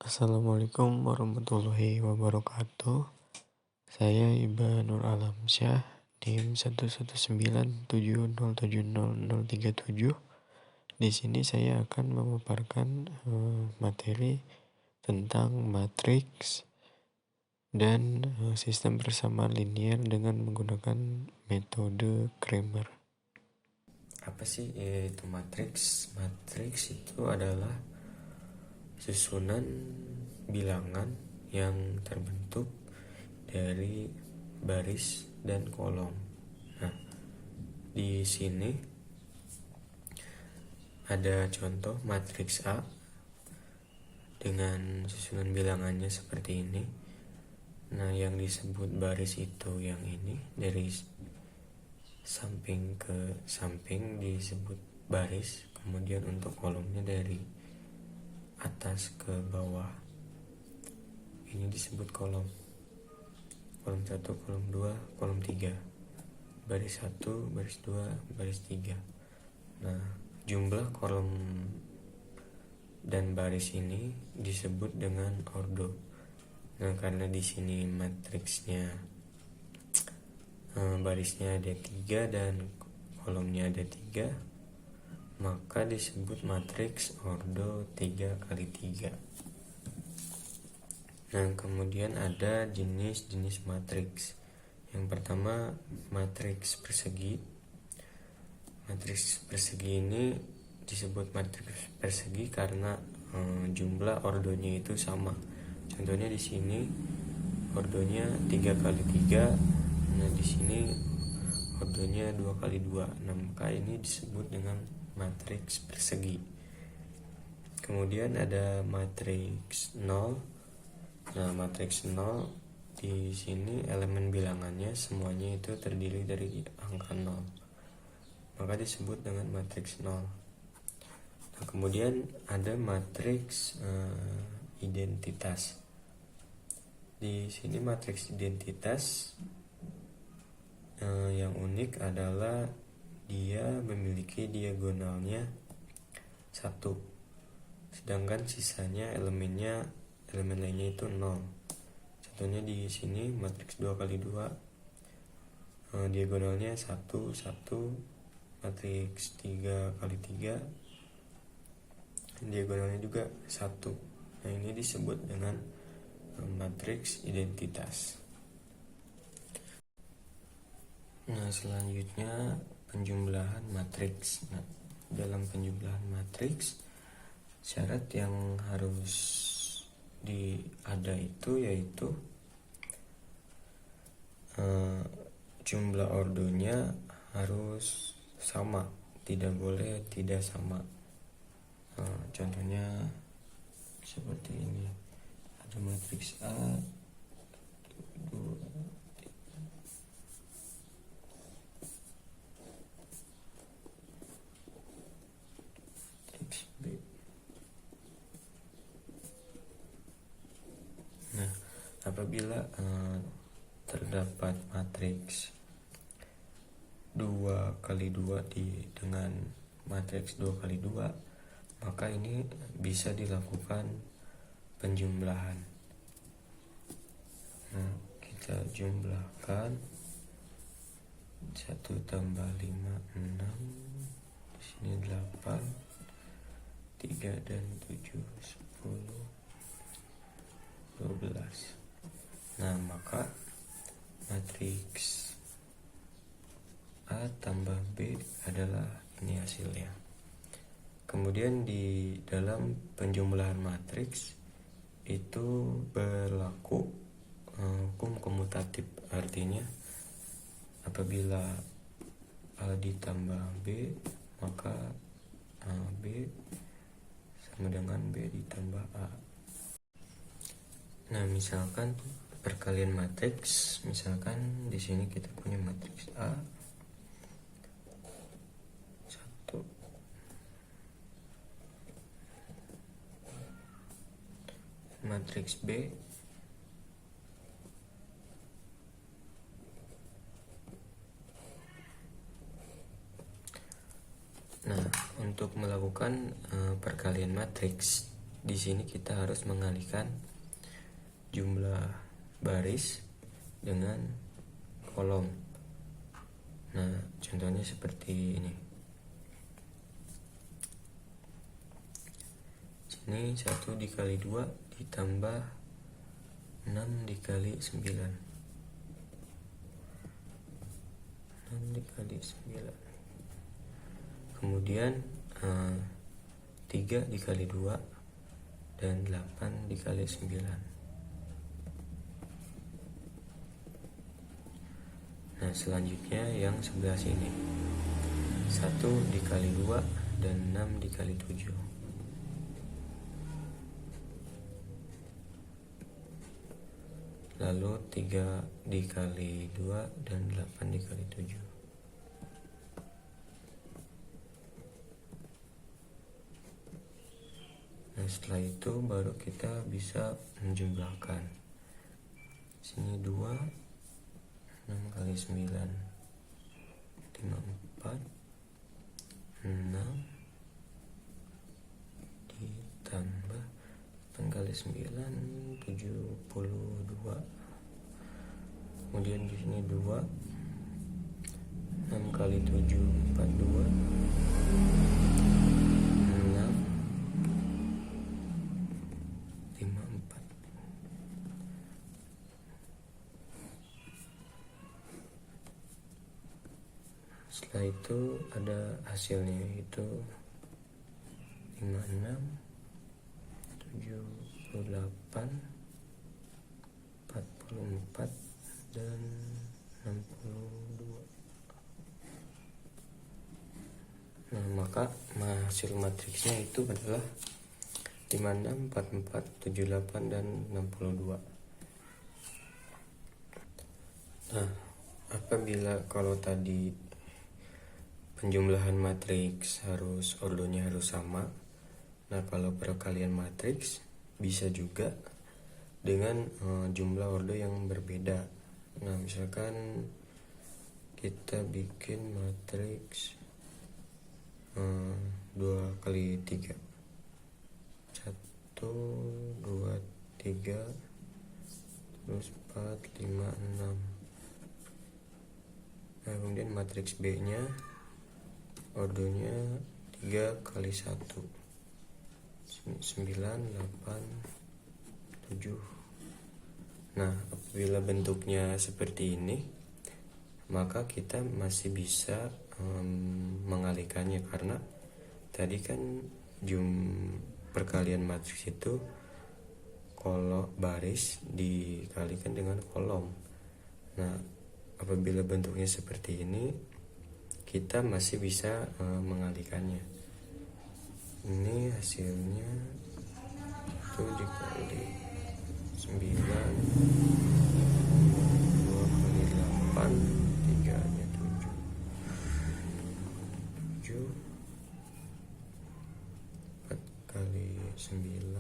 Assalamualaikum warahmatullahi wabarakatuh. Saya Iba Nur Alamsyah, NIM 11970700037. Di sini saya akan memaparkan materi tentang matriks dan sistem persamaan linear dengan menggunakan metode Cramer. Apa sih itu matriks? Matriks itu adalah susunan bilangan yang terbentuk dari baris dan kolom. Nah, di sini ada contoh matriks A dengan susunan bilangannya seperti ini. Nah, yang disebut baris itu yang ini, dari samping ke samping disebut baris, kemudian untuk kolomnya dari atas ke bawah ini disebut kolom 1, kolom 2, kolom 3, baris 1, baris 2, baris 3. Nah, jumlah kolom dan baris ini disebut dengan ordo. Nah, karena di sini matriksnya barisnya ada 3 dan kolomnya ada 3, maka disebut matriks ordo 3x3. Nah, kemudian ada jenis-jenis matriks. Yang pertama, matriks persegi. Matriks persegi ini disebut matriks persegi karena jumlah ordonya itu sama. Contohnya di sini ordonya 3x3. Nah, di sini ordonya 2x2. Nah, maka ini disebut dengan matriks persegi. Kemudian ada matriks 0. Nah, matriks 0 di sini elemen bilangannya semuanya itu terdiri dari angka 0. Maka disebut dengan matriks 0. Nah, kemudian ada matriks identitas. Di sini matriks identitas yang unik adalah dia memiliki diagonalnya 1, sedangkan sisanya elemen lainnya itu 0. Contohnya di sini matriks 2x2, diagonalnya 1, 1. Matriks 3x3, diagonalnya juga 1. Nah, ini disebut dengan matriks identitas. Nah, selanjutnya penjumlahan matriks. Nah, dalam penjumlahan matriks, syarat yang harus ada itu yaitu jumlah ordonya harus sama, tidak boleh tidak sama. Contohnya seperti ini, ada matriks A 2, B. Nah, apabila terdapat matriks 2x2 dengan matriks 2x2, maka ini bisa dilakukan penjumlahan. Nah, kita jumlahkan 1 tambah 5 6, di sini 8, 3 dan 7 10 12. Nah, maka matriks A tambah B adalah ini hasilnya. Kemudian di dalam penjumlahan matriks itu berlaku hukum komutatif, artinya apabila A ditambah B, maka B sama dengan B ditambah A. Nah, misalkan perkalian matriks, misalkan di sini kita punya matriks A 1, matriks B Nah, untuk melakukan perkalian matriks, di sini kita harus mengalihkan jumlah baris dengan kolom. Nah, contohnya seperti ini. Sini 1 dikali 2 ditambah 6 dikali 9. 6 dikali 9. Kemudian 3 dikali 2 dan 8 dikali 9. Nah, selanjutnya yang sebelah sini 1 dikali 2 dan 6 dikali 7. Lalu 3 dikali 2 dan 8 dikali 7. Nah, setelah itu baru kita bisa menjumlahkan. Sini 2, 6 kali 9, 54, 6 ditambah 8 kali 9, 72. Kemudian di sini 2, 6 kali 7, 42, 6, 54. Setelah itu ada hasilnya, yaitu 56, 78, 44, dan 62. Nah, maka hasil matriksnya itu adalah 56, 44, 78, dan 62. Nah, apabila kalau tadi penjumlahan matriks ordonya harus sama, nah kalau perkalian matriks bisa juga dengan jumlah ordo yang berbeda. Nah, misalkan kita bikin matriks 2 kali 3, 1, 2, 3, terus 4, 5, 6. Nah, kemudian matriks B nya ordonya 3 kali 1, 9, 8, 7. Nah, apabila bentuknya seperti ini, maka kita masih bisa mengalihkannya, karena tadi kan perkalian matriks itu kolom baris dikalikan dengan kolom. Nah, apabila bentuknya seperti ini, kita masih bisa mengalihkannya. Ini hasilnya itu dikali 9, 2 kali 8, 3 nya 7, 4 kali 9,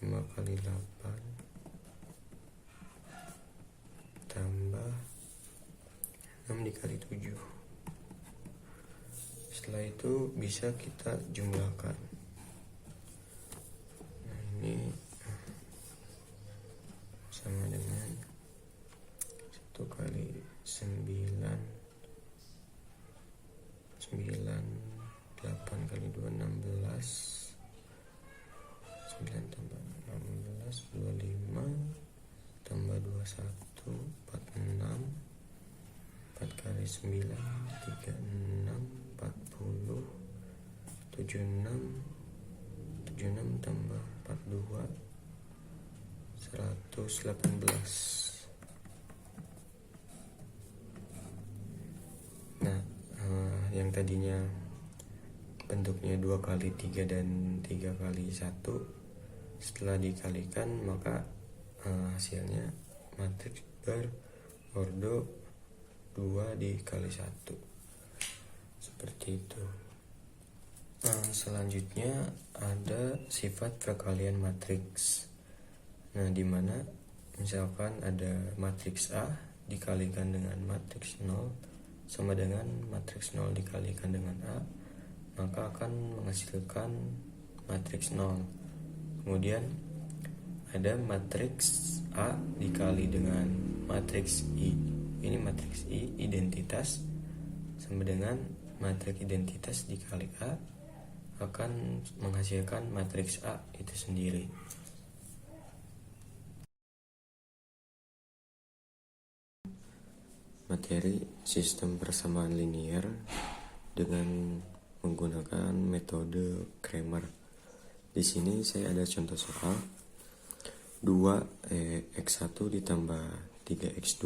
5 kali 8, tambah 6 dikali 7. Setelah itu bisa kita jumlahkan. Nah, ini sama dengan 1 kali 9, 8 kali 2, 16, 9 tambah 16, 25, tambah 21, 46, 4 kali 9, 36, 40, 76, 76 tambah 42, 118. Nah, yang tadinya bentuknya 2 kali 3 dan 3 kali 1, setelah dikalikan maka hasilnya matriks berordo 2 dikali 1. Seperti itu. Selanjutnya ada sifat perkalian matriks. Nah, dimana misalkan ada matriks A dikalikan dengan matriks 0 sama dengan matriks 0 dikalikan dengan A, maka akan menghasilkan matriks 0. Kemudian ada matriks A dikali dengan matriks I. Ini matriks I identitas sama dengan matriks identitas dikali A akan menghasilkan matriks A itu sendiri. Materi sistem persamaan linier dengan menggunakan metode Cramer. Di sini saya ada contoh soal 2x1 ditambah 3x2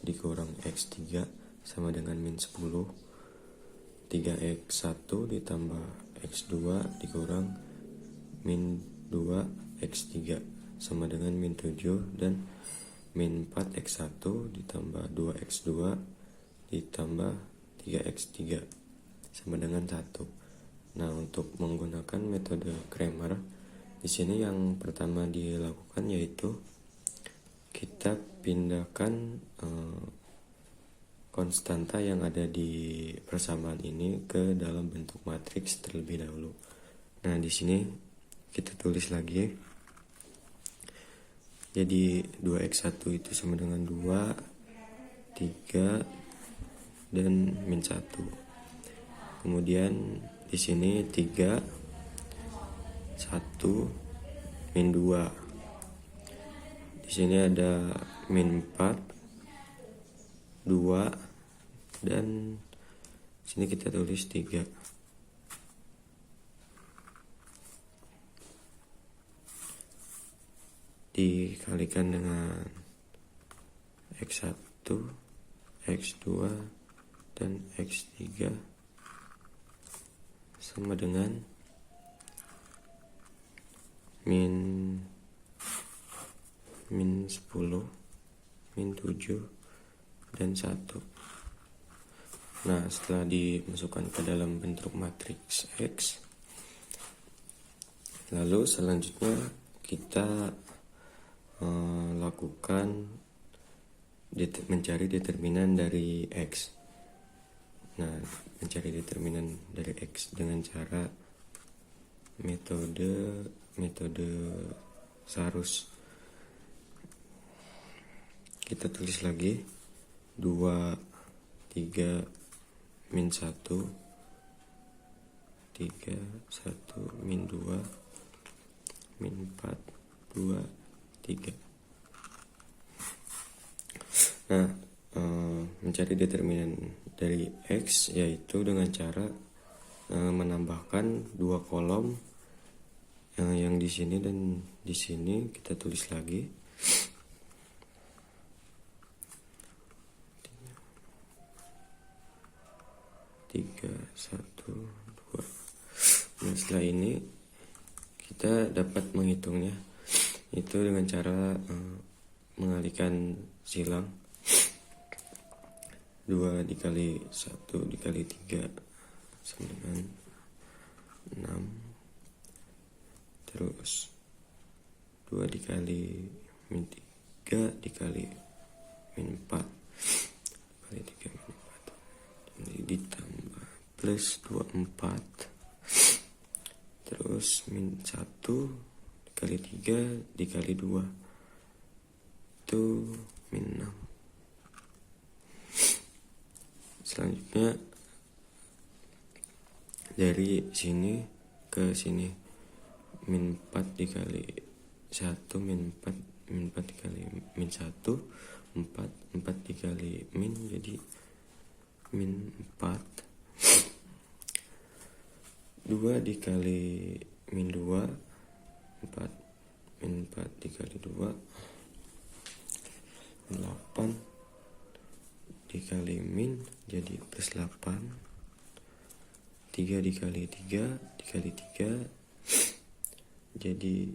dikurang x3 sama dengan min 10. 3x1 ditambah x2 dikurang min 2x3 sama dengan min 7, dan min 4x1 ditambah 2x2 ditambah 3x3 sama dengan 1. Nah, untuk menggunakan metode Cramer, di sini yang pertama dilakukan yaitu kita pindahkan konstanta yang ada di persamaan ini ke dalam bentuk matriks terlebih dahulu. Nah, di sini kita tulis lagi. Jadi 2x1 itu sama dengan 2, 3, dan min 1. Kemudian di sini 3, 1, min 2. Di sini ada min 4, 2, dan sini kita tulis 3. Dikalikan dengan x1, x2, dan x3 sama dengan min 10, min 7, dan 1. Nah, setelah dimasukkan ke dalam bentuk matriks X, lalu selanjutnya kita lakukan mencari determinan dari X. Nah, mencari determinan dari X dengan cara metode Sarus. Kita tulis lagi 2, 3, min 1, 3, 1, min 2, min 4, 2, 3. Nah, mencari determinan dari X yaitu dengan cara menambahkan dua kolom yang di sini dan di sini. Kita tulis lagi 3, 1, 2. Nah, setelah ini kita dapat menghitungnya itu dengan cara mengalihkan silang. 2 dikali 1 dikali 3 sama dengan 6. Terus 2 dikali min 3 dikali min 4 dikali 3 min 4. Jadi ditambah plus 24. Terus min 1 dikali 3 dikali 2 itu min 6. Selanjutnya dari sini ke sini min 4 dikali 1 min 4 dikali min 1 4 dikali min jadi min 4. 2 dikali min 2 4, min 4 dikali 2 8 dikali min jadi plus 8. 3 dikali 3 dikali 3 jadi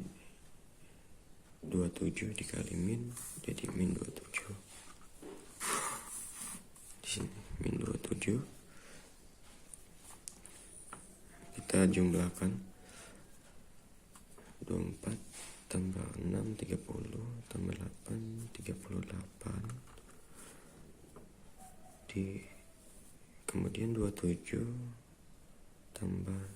27 dikali min jadi min 27. Di sini min 27. Kita jumlahkan 24 tambah 6 30 tambah 8 38 kemudian 27 tambah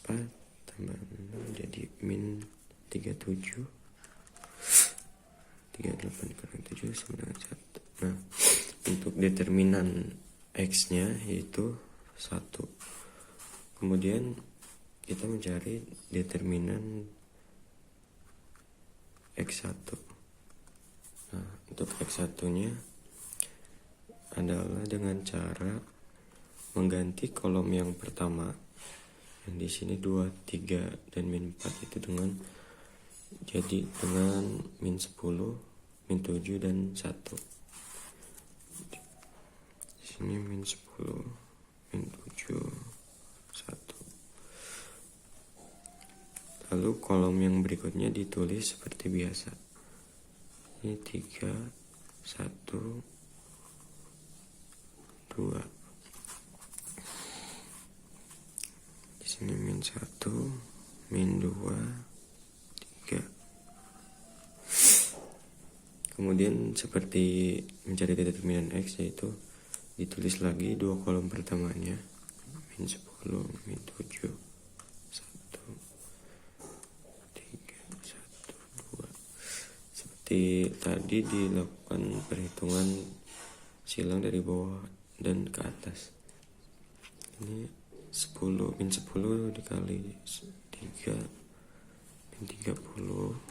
4 tambah 6 jadi min 37. 38 kurang 7 sama dengan 1. Nah, untuk determinan X nya yaitu 1. Kemudian kita mencari determinan X1. Nah, untuk X1 nya adalah dengan cara mengganti kolom yang pertama yang di sini 2, 3 dan min 4 itu dengan min 10, min 7 dan 1. Di sini min 10, min 7, 1. Lalu kolom yang berikutnya ditulis seperti biasa. Ini 3, 1, 2. Di sini min 1, min 2, 3. Kemudian seperti mencari determinan X yaitu ditulis lagi dua kolom pertamanya, min 10, min 7, 1, 3, 1, 2. Seperti tadi dilakukan perhitungan silang dari bawah dan ke atas. Ini 10, min 10 dikali 3, min 30.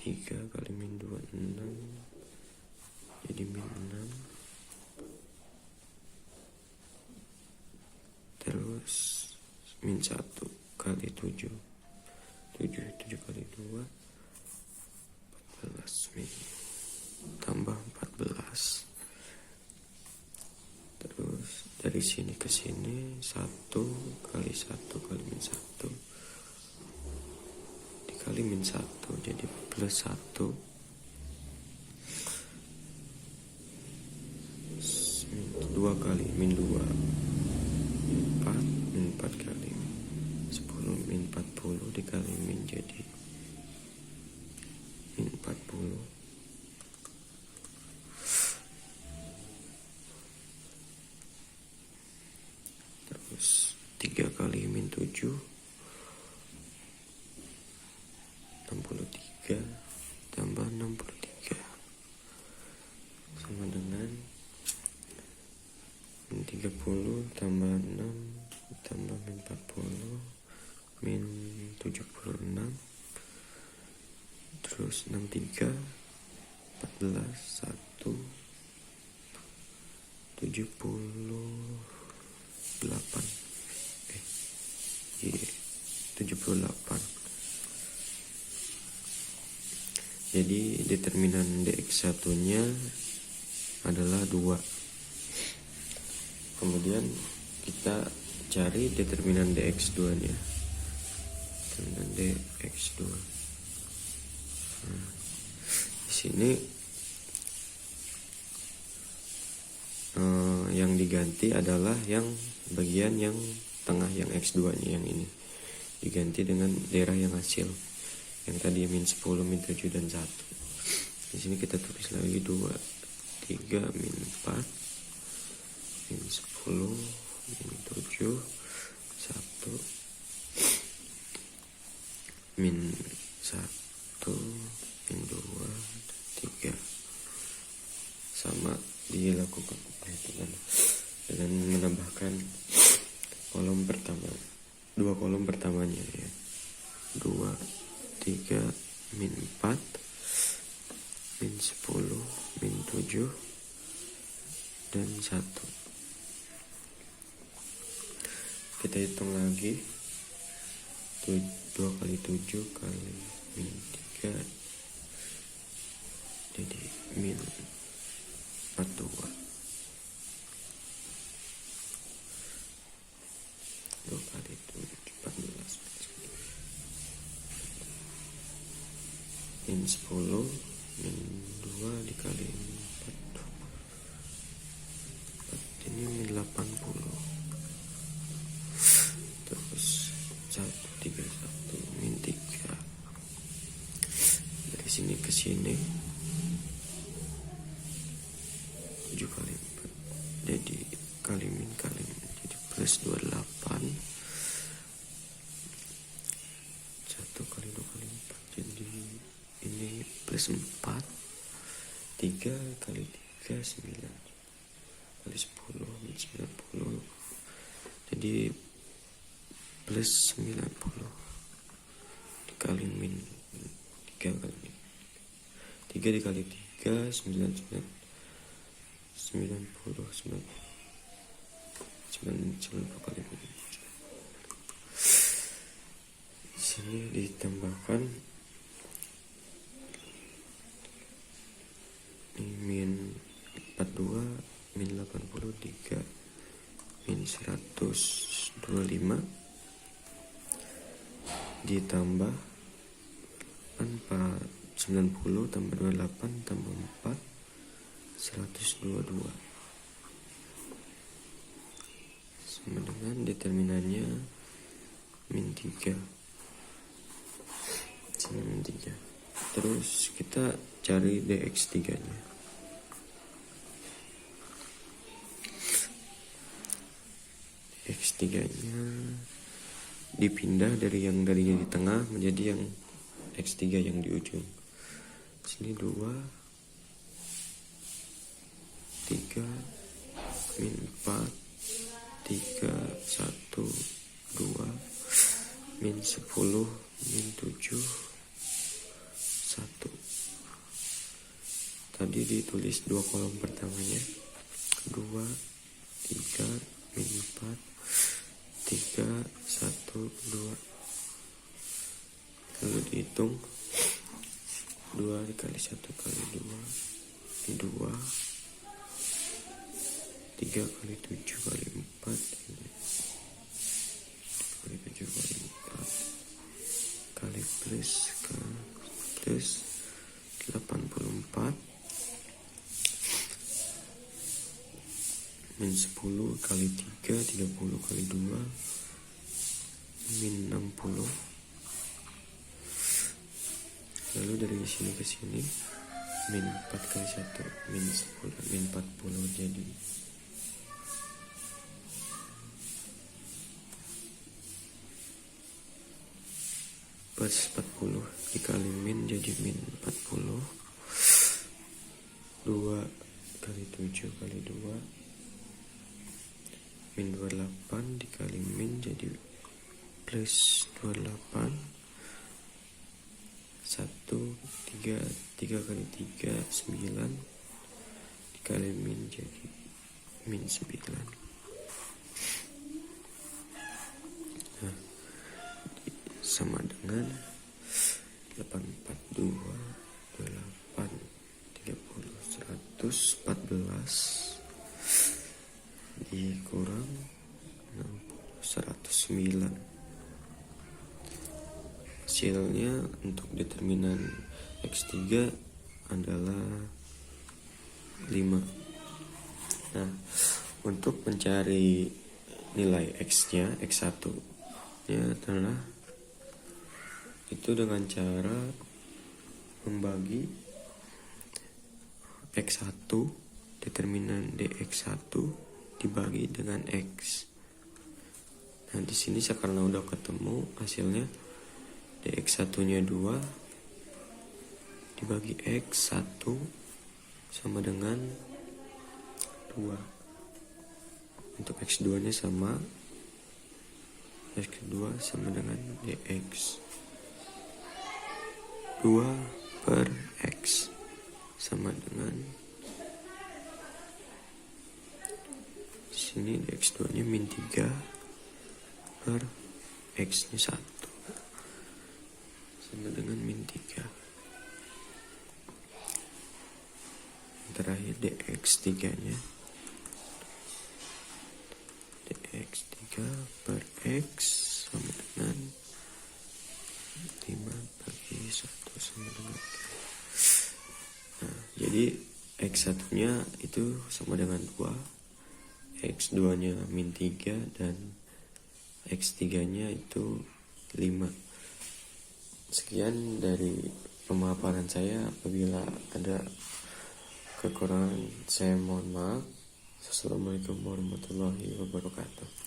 3 kali min 2, 6. Jadi min 6. Terus min 1 kali 7. 7 kali 2, 14 min. Tambah 14. Terus dari sini ke sini 1 kali 1 kali min 1 dikali min 1 jadi plus 1. Min 2 kali min 2 min 4 kali 10 min 40 dikali min jadi min 40. Terus 3 kali min 7 63 tambah 63 sama dengan min 30 tambah 6 tambah min 40 min 76. Terus 63 14 1 78 78. Jadi determinan DX1 nya adalah 2. Kemudian kita cari determinan DX2 nya. Determinan DX2. Nah, di sini yang diganti adalah yang bagian yang tengah yang X2 nya yang ini. Diganti dengan daerah yang hasil. Yang tadi min 10, min 7 dan 1. Di sini kita tulis lagi 2, 3, min 4, min 10, min 7, 1, min 1, min 2, 3. Sama dilakukan perhitungan dengan menambahkan kolom pertama, dua kolom pertamanya ya. 2, 3, min 4, min 10, min 7, dan 1. Kita hitung lagi. 2 kali 7 kali min 3 jadi min 42. 2 kali 7 14 min 10 min 2 dikali 4 ini min 80. Terus 131 min 3. Dari sini ke sini 7 kali 4 jadi kali min jadi plus 28 plus 4, 3 kali 3 9 kali 10 min 90, jadi plus 90 dikali min 3 kali min 3 dikali 3 90 kali min. Di sini ditambahkan min 42 min 83 min 125 ditambah 90 tambah 28 tambah 4 122 sama dengan determinannya min 3. Sini min 3. Terus kita cari dx3 nya. Dx3 nya dipindah dari yang tadinya di tengah menjadi yang x3 yang di ujung. Sini 2 3 min 4 3 1 2 min 10 min 7 1. Tadi ditulis 2 kolom pertamanya 2 3 min 4 3 1 2, lalu dihitung 2 dikali 1 kali 2 2 3 kali 7 kali 4 kali 7 kali 4 kali plus 84 min 10 kali 3 30 kali 2 min 60. Lalu dari sini ke sini min 4 kali 1 min 10 min 40, jadi plus 40 dikali min jadi min 40. 2 kali 7 kali 2 min 28 dikali min jadi plus 28. 1 3 kali 3 9 dikali min jadi min 9. Nah, sama dengan 842 28 30 114 dikurang 60 109. Hasilnya untuk determinan x3 adalah 5. Nah, untuk mencari nilai x-nya, x1 nya adalah itu dengan cara membagi x1 determinan dx1 dibagi dengan x. Nah, di sini karena udah ketemu hasilnya dx1-nya 2 dibagi x1 sama dengan 2. Untuk x2-nya sama, x2 sama dengan dx 2 per x sama dengan sini dx2 nya min 3 per x nya 1 sama dengan min 3. Terakhir dx3 nya dx3 per x sama dengan 5 bagi 1 sama dengan 3. Nah, jadi x1 nya itu sama dengan 2, x2 nya min 3 dan x3 nya itu 5. Sekian dari pemaparan saya. Apabila ada kekurangan saya mohon maaf. Assalamualaikum warahmatullahi wabarakatuh.